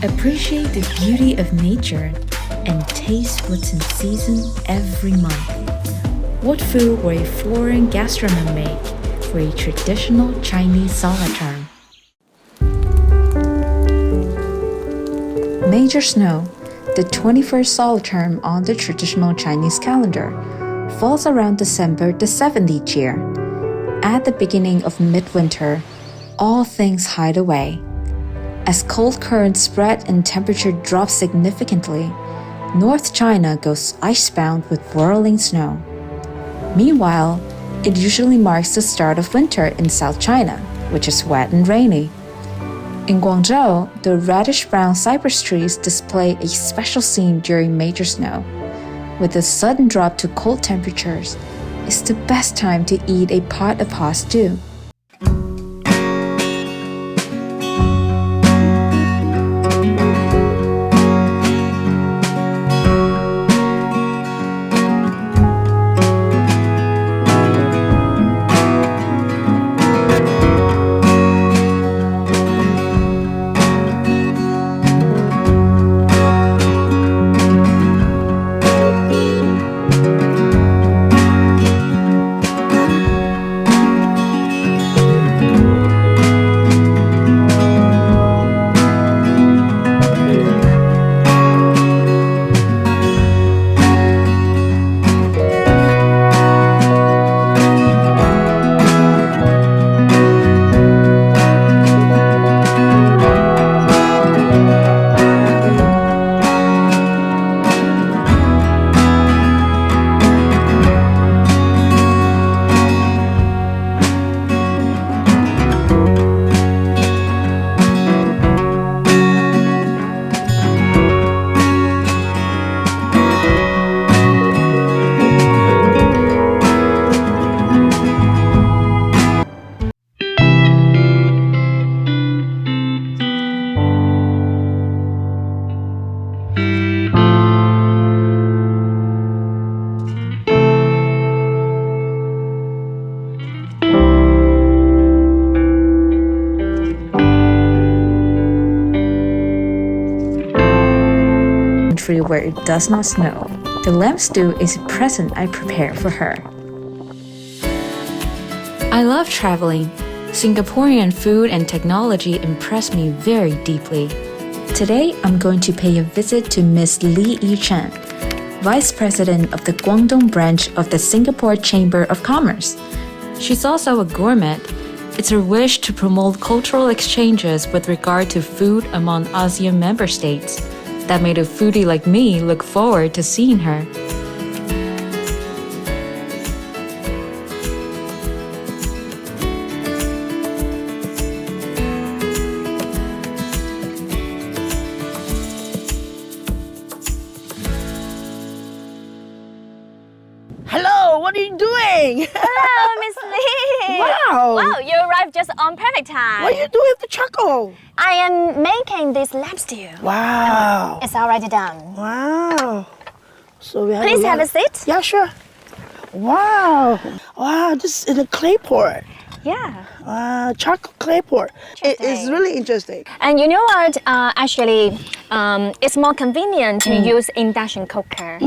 Appreciate the beauty of nature and taste what's in season every month. What food will a foreign gastronom make for a traditional Chinese salad term? Major snow, the 21st solar term on the traditional Chinese calendar, falls around December the 7th each year. At the beginning of midwinter, all things hide away. As cold currents spread and temperature drops significantly, North China goes icebound with whirling snow. Meanwhile, it usually marks the start of winter in South China, which is wet and rainy. In Guangzhou, the reddish-brown cypress trees display a special scene during major snow. With a sudden drop to cold temperatures, it's the best time to eat a pot of hot stew. Where it does not snow. The lamb stew is a present I prepare for her. I love traveling. Singaporean food and technology impress me very deeply. Today, I'm going to pay a visit to Miss Li Yichen, Vice President of the Guangdong branch of the Singapore Chamber of Commerce. She's also a gourmet. It's her wish to promote cultural exchanges with regard to food among ASEAN member states that made a foodie like me look forward to seeing her. Hello, what are you doing? Hello, Miss Lee. Wow. Wow, you arrived just on perfect time. What are you doing with the charcoal? I am making this lamb stew. Wow. It's already done. Wow. So we have Please have a seat. Yeah, sure. Wow. Wow, this is in a clay pot. Yeah. Charcoal clay pot. It is really interesting. And you know what? Actually, it's more convenient to use induction cooker.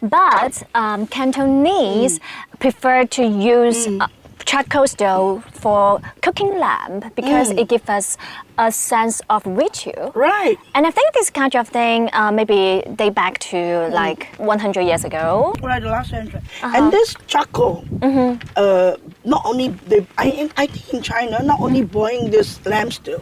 But Cantonese prefer to use charcoal stove for cooking lamb because it gives us a sense of ritual. Right. And I think this kind of thing maybe date back to like 100 years ago. Right, the last century. And this charcoal, not only I think in China, not only boiling this lamb stew,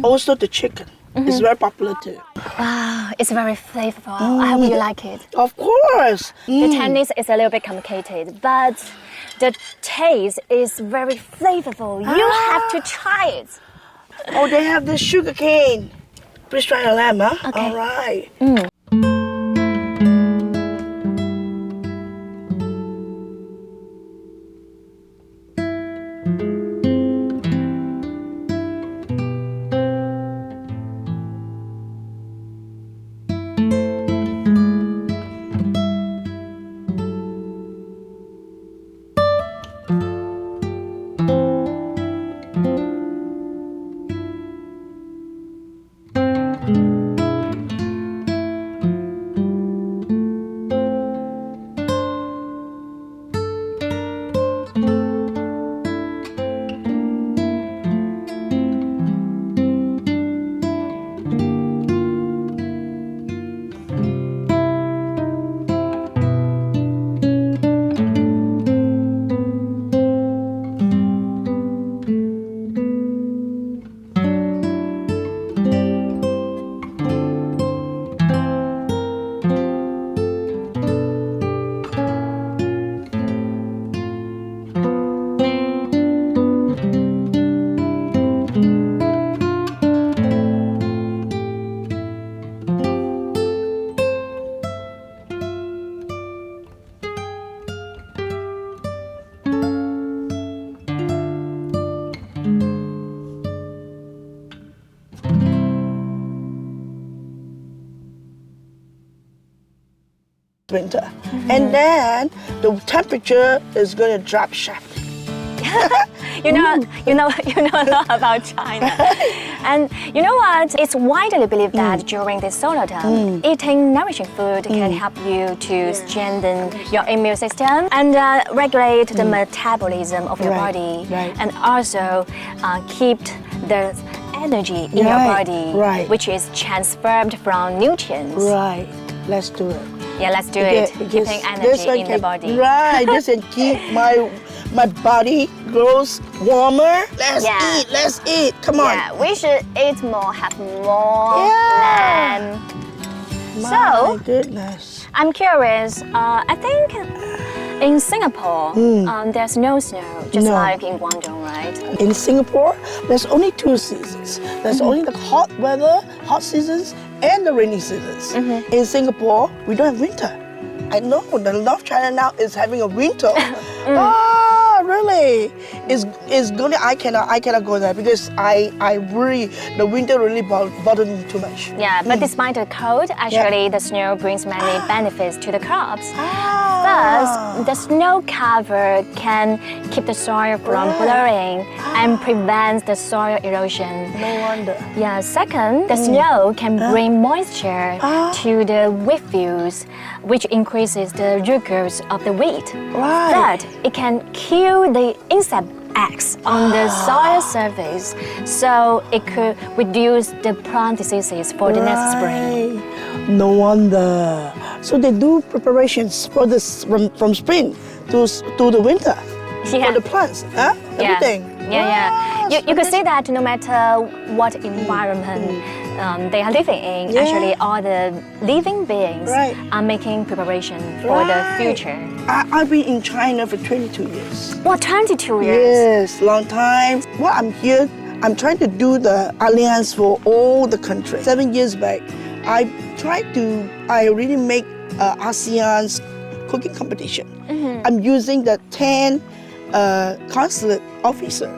also the chicken. It's very popular too. Wow, it's very flavorful. I hope you like it. Of course. The technique is a little bit complicated, but the taste is very flavorful. You have to try it. Oh, they have this sugar cane. Please try the lamb, huh? Okay. All right. winter. And then the temperature is going to drop sharply. You know a lot about China. And you know what? It's widely believed that during the solar term, eating nourishing food can help you to strengthen your immune system and regulate the metabolism of your body. And also keep the energy in your body, which is transferred from nutrients. Right. Let's do it. Yeah, let's do it. Keeping energy in the body. Right. This can keep my body grows warmer. Let's eat. Come on. Yeah, we should eat more, have more than. My goodness. I'm curious. I think in Singapore, there's no snow, just like in Guangdong, right? In Singapore, there's only 2 seasons. There's only the hot weather, hot seasons, and the rainy seasons. In Singapore, we don't have winter. I know the North China now is having a winter. Really? It's good. I cannot go there because the winter really bothered me too much. Yeah, but despite the cold, actually the snow brings many benefits to the crops. First, the snow cover can keep the soil from blurring and prevents the soil erosion. No wonder. Yeah, second, the snow can bring moisture to the wheat fields, which increases the rigors of the wheat. Third, it can kill the insect eggs on the soil surface, so it could reduce the plant diseases for the next spring. No wonder. So they do preparations for this from spring to the winter for the plants, everything. You could see that no matter what environment they are living in, actually all the living beings are making preparation for the future. I've been in China for 22 years. What, 22 years? Yes, long time. Well, I'm here. I'm trying to do the alliance for all the countries. 7 years back, I really make ASEAN's cooking competition. I'm using the 10 consulate officer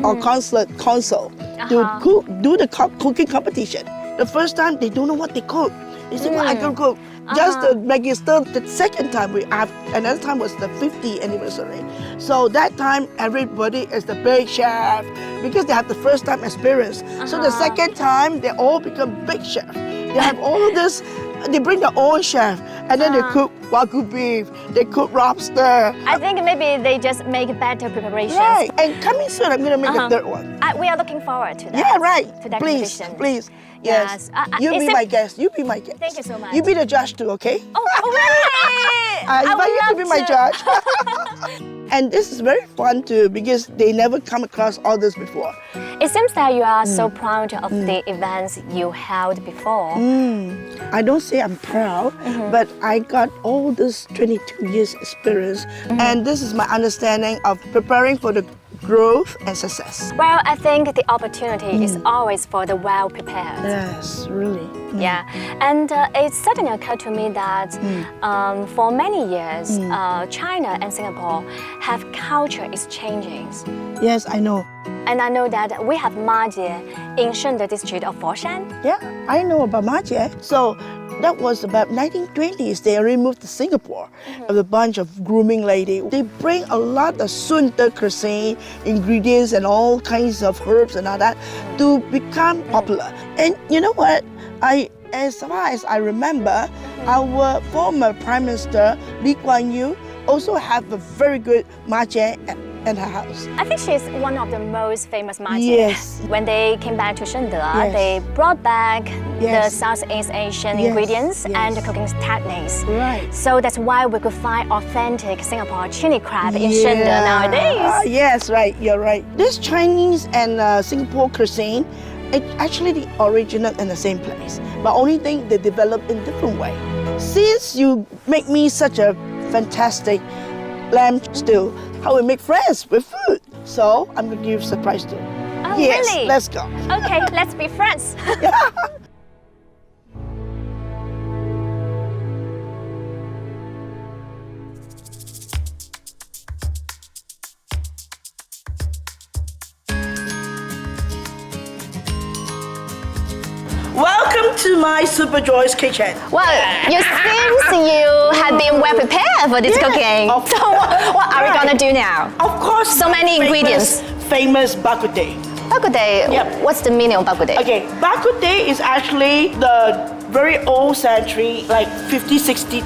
or consulate consul to do the cooking competition. The first time they don't know what they cook. They say, well, I can cook. Just the register. The second time we have, another time was the 50th anniversary. So that time everybody is the big chef because they have the first time experience. So the second time they all become big chef. They have all this. They bring their own chef and then they cook Wagyu beef, they cook lobster. I think maybe they just make better preparations. Right, and coming soon I'm going to make a third one. We are looking forward to that. Yeah, right. To that please, competition. please. Yes. You be my guest. You be my guest. Thank you so much. You be the judge too, okay? Oh, really? I invite you to be my judge. And this is very fun too because they never come across all this before. It seems that you are so proud of the events you held before. I don't say I'm proud, but I got all this 22 years experience, and this is my understanding of preparing for the growth and success. Well, I think the opportunity is always for the well-prepared. Yes, really. Yeah, and it suddenly occurred to me that for many years, China and Singapore have culture exchanges. Yes, I know. And I know that we have Majie in Shende district of Foshan. Yeah, I know about Majie. So that was about 1920s. They removed to Singapore of a bunch of grooming lady. They bring a lot of Sunde cuisine, ingredients and all kinds of herbs and all that to become popular. And you know what? As far as I remember, our former Prime Minister Lee Kuan Yew also have a very good Majie in her house. I think she's one of the most famous Majie. Yes. When they came back to Shende, they brought back the Southeast Asian ingredients and the cooking techniques. Right. So that's why we could find authentic Singapore chili crab in Shende nowadays. Yes, right. You're right. This Chinese and Singapore cuisine, it's actually the original in the same place, but only thing they develop in different way. Since you make me such a fantastic lamb stew, how we make friends with food. So I'm going to give you a surprise too. Oh, yes, really? Let's go. Okay, let's be friends. Welcome to my Super Joy's kitchen. Well, you seems you have been well prepared for this Yeah, cooking. of So course. what are we Right. gonna do now? Of course. So many ingredients. Famous bak kut teh. Bak kut teh. Yep. What's the meaning of bak kut teh? Okay, bak kut teh is actually the very old century, like 50, 60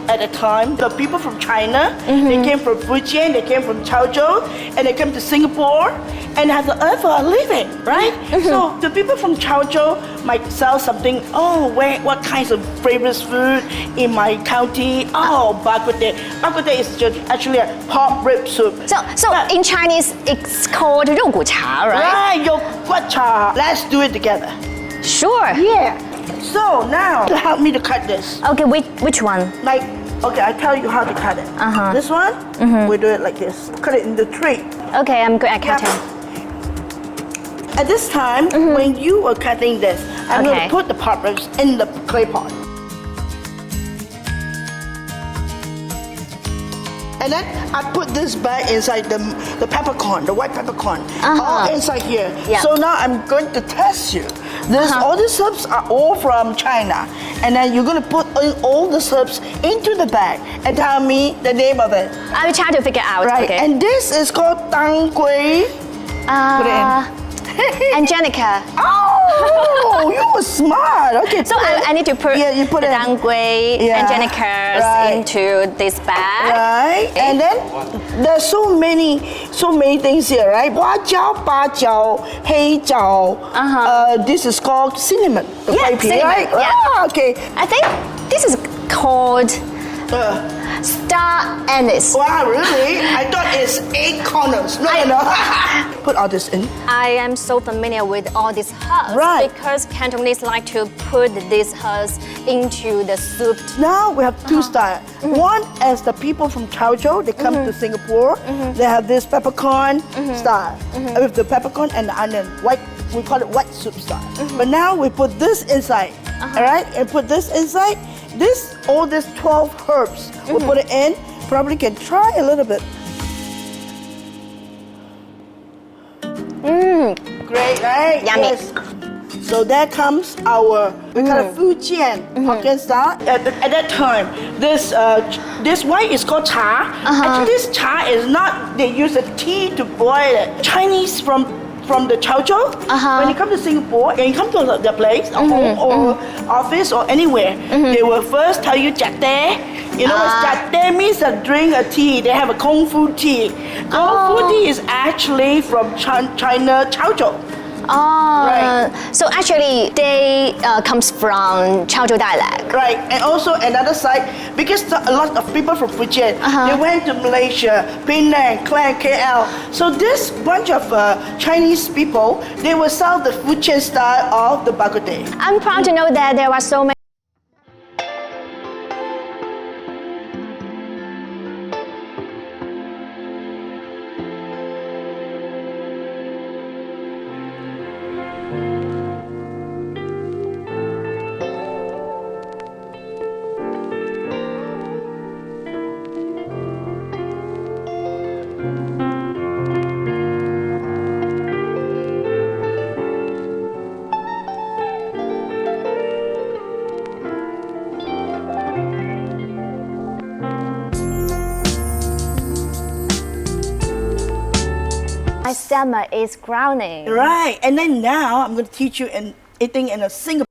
at the time. The people from China, they came from Fujian, they came from Chaozhou, and they came to Singapore and have to earn for a living, right? So the people from Chaozhou might sell something. Oh, what kinds of famous food in my county? Oh, bak kut teh. Bak kut teh is just actually a pork rib soup. So in Chinese, it's called 肉骨茶, right? Right, your guat cha. Let's do it together. Sure. Yeah. So now, to help me to cut this. Okay, which one? Like, okay, I tell you how to cut it. This one, we do it like this. Cut it into three. Okay, I'm good at cutting. At this time, when you are cutting this, I'm going Okay. to put the pork ribs in the clay pot. And then I put this back inside the peppercorn, the white peppercorn, all inside here. Yeah. So now I'm going to test you. All the herbs are all from China. And then you're going to put in all the herbs into the bag and tell me the name of it. I will try to figure out. Right. Okay. And this is called tang gui. Put it in. Angelica. Oh, you were smart. Okay. So I need to put, you put the it. dangui, Yeah, Angelicas right. into this bag. Right, and then there's so many things here, right? Hoa jiao, ba jiao, hei jiao. This is called cinnamon. The Yeah, white pea, cinnamon, right? yeah. Ah, okay. I think this is called star anise. Wow, really? I thought it's 8 corners. No. Put all this in. I am so familiar with all these herbs Right. because Cantonese like to put these herbs into the soup. Now we have two styles. One is the people from Chaozhou, they come to Singapore. They have this peppercorn style with the peppercorn and the onion. White, we call it white soup style. But now we put this inside, all right? And put this inside. All these 12 herbs, we put it in. Probably can try a little bit. Great, right? Yummy. Yes. So there comes our, we call it Fujian Hokkien style. At that time, this white is called cha. Actually, this cha is not, they use a tea to boil it. Chinese from the Chaozhou, when you come to Singapore, and you come to the place, a home or office or anywhere, they will first tell you jate. You know what jate means? A drink, a tea. They have a Kung Fu tea. Kung Fu tea is actually from China, Chaozhou. Oh, Right. So actually they comes from Chaozhou dialect. Right, and also another side, because a lot of people from Fujian, they went to Malaysia, Penang, Klang, KL. So this bunch of Chinese people, they will sell the Fujian style of the bak kut teh. I'm proud to know that there are so many My stomach is growling. Right, and then now I'm going to teach you eating in a Singapore.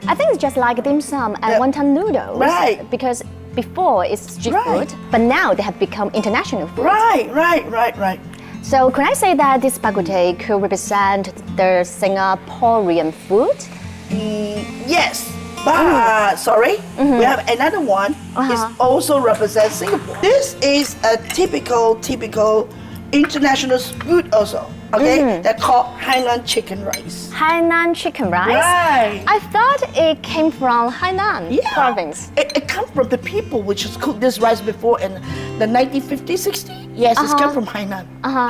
I think it's just like dim sum and wonton noodles. Right. Because before it's street Right. food, but now they have become international food. Right. So can I say that this bak kut teh could represent the Singaporean food? Yes. But sorry, we have another one. It also represents Singapore. This is a typical international food also. Okay, they're called Hainan chicken rice. Hainan chicken rice? Right. I thought it came from Hainan province. It comes from the people which has cooked this rice before in the 1950s, 60s. Yes, it's come from Hainan.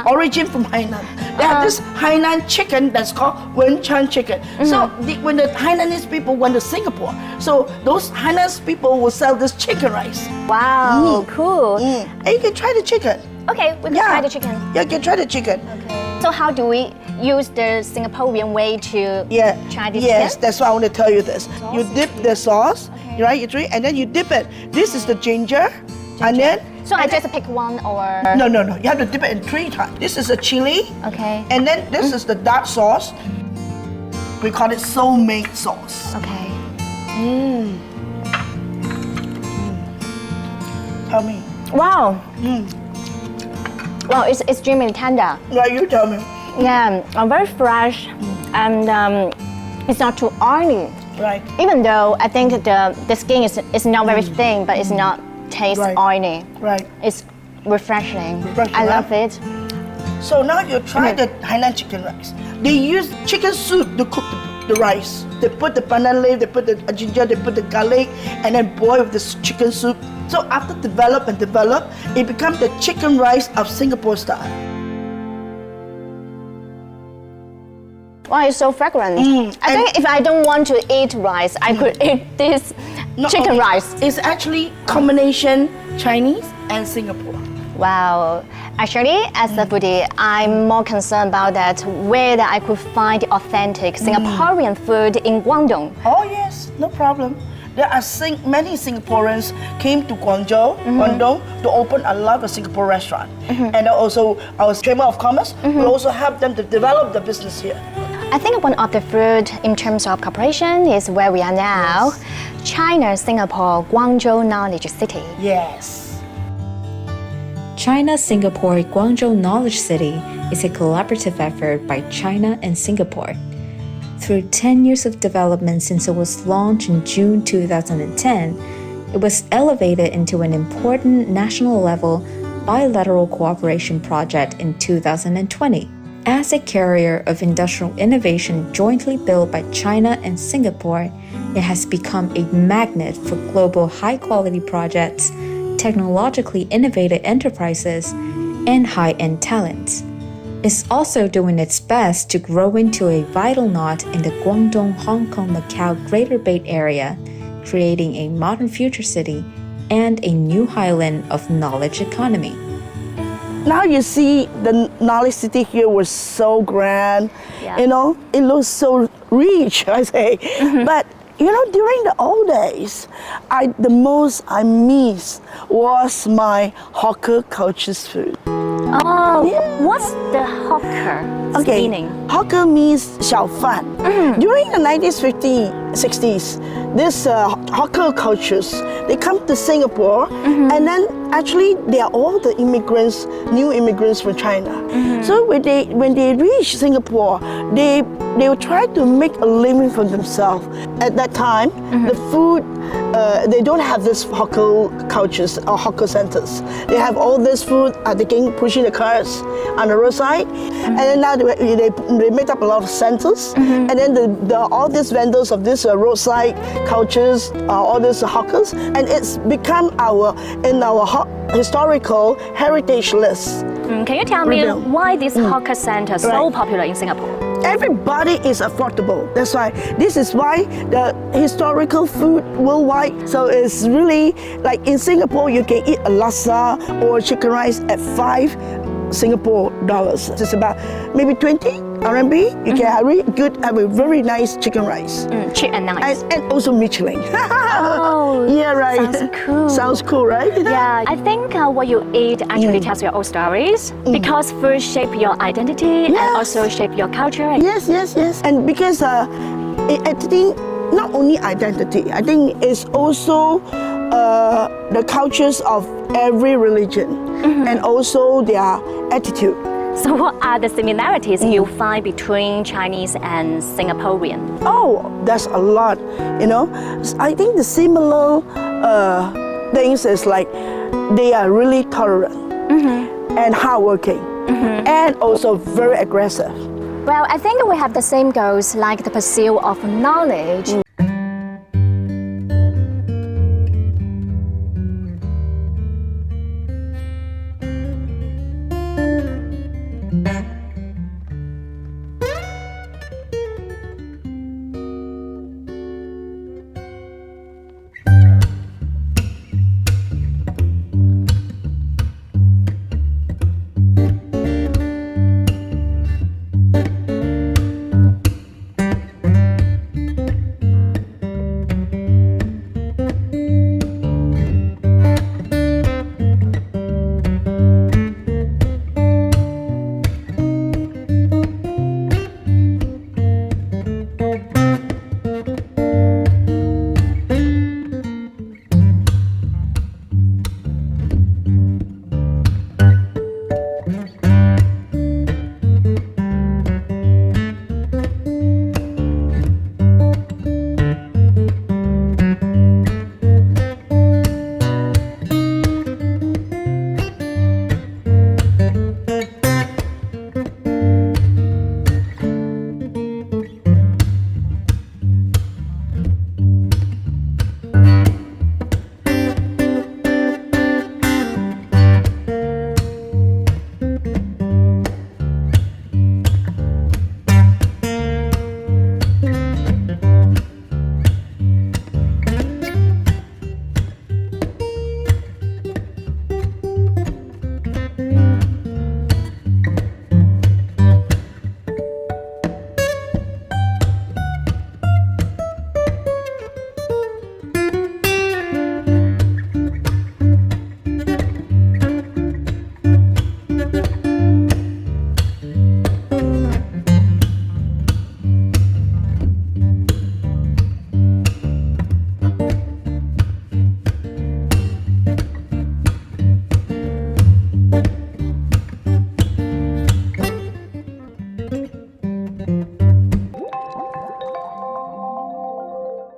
Origin from Hainan. They have this Hainan chicken that's called Wenchan chicken. So when the Hainanese people went to Singapore, so those Hainanese people will sell this chicken rice. Wow, cool. And you can try the chicken. Okay, we can try the chicken. Yeah, you can try the chicken. So how do we use the Singaporean way to try this Yes, chicken? that's why I want to tell you this. You dip the sauce, right? You drink, and then you dip it. This is the ginger. And then. So I just pick one or? No. You have to dip it in 3 times. This is a chili. Okay. And then this is the dark sauce. We call it soul-made sauce. Okay. Tell me. Wow. Wow, it's extremely tender. Yeah, you tell me. Yeah, very fresh, and it's not too oily. Right. Even though I think the skin is not very thin, but it's not taste oily. Right. It's refreshing. right? I love it. So now you try the Hainan chicken rice. They use chicken soup to cook the rice. They put the pandan leaf, they put the ginger, they put the garlic, and then boil this chicken soup. So after develop, it becomes the chicken rice of Singapore style. Wow, it's so fragrant. I think if I don't want to eat rice, I could eat this chicken rice. It's actually combination Chinese and Singapore. Wow. Actually, as a foodie, I'm more concerned about that whether I could find the authentic Singaporean food in Guangdong. Oh yes, no problem. There are many Singaporeans came to Guangdong to open a lot of Singapore restaurant. And also our Chamber of Commerce will also help them to develop the business here. I think one of the food in terms of cooperation is where we are now, China, Singapore, Guangzhou Knowledge City. Yes. China Singapore Guangzhou Knowledge City is a collaborative effort by China and Singapore. Through 10 years of development since it was launched in June 2010, it was elevated into an important national level bilateral cooperation project in 2020. As a carrier of industrial innovation jointly built by China and Singapore, it has become a magnet for global high-quality projects, technologically innovative enterprises, and high-end talents. It's also doing its best to grow into a vital knot in the Guangdong, Hong Kong, Macau Greater Bay Area, creating a modern future city and a new highland of knowledge economy. Now you see the knowledge city here was so grand. Yeah. You know, it looks so rich, I say. But you know, during the old days, the most I miss was my hawker culture's food. Oh, what's the hawker meaning? Hawker means 小贩. During the 1960s, this hawker cultures, they come to Singapore, and then actually they are all the immigrants, new immigrants from China. So when they reach Singapore, they will try to make a living for themselves. At that time, the food, they don't have this hawker cultures or hawker centers. They have all this food, pushing the cars on the roadside, and then now they make up a lot of centers, and then all these vendors of this roadside cultures, all these hawkers, and it's become our historical heritage list. Can you tell me why this hawker center is so popular in Singapore? Everybody is affordable. That's why. This is why the historical food worldwide. So it's really like in Singapore, you can eat a laksa or chicken rice at 5 Singapore dollars. It's about maybe 20 RMB. You can have a very nice chicken rice. Cheap and nice. And also Michelin. Oh, yeah, right. Sounds cool. Sounds cool, right? Yeah, I think what you eat actually tells your own stories because food shape your identity and also shape your culture. Yes. And because I think not only identity, I think it's also the cultures of every religion and also their attitude. So what are the similarities you find between Chinese and Singaporean? Oh, there's a lot, you know. I think the similar things is like they are really tolerant and hardworking and also very aggressive. Well, I think we have the same goals, like the pursuit of knowledge.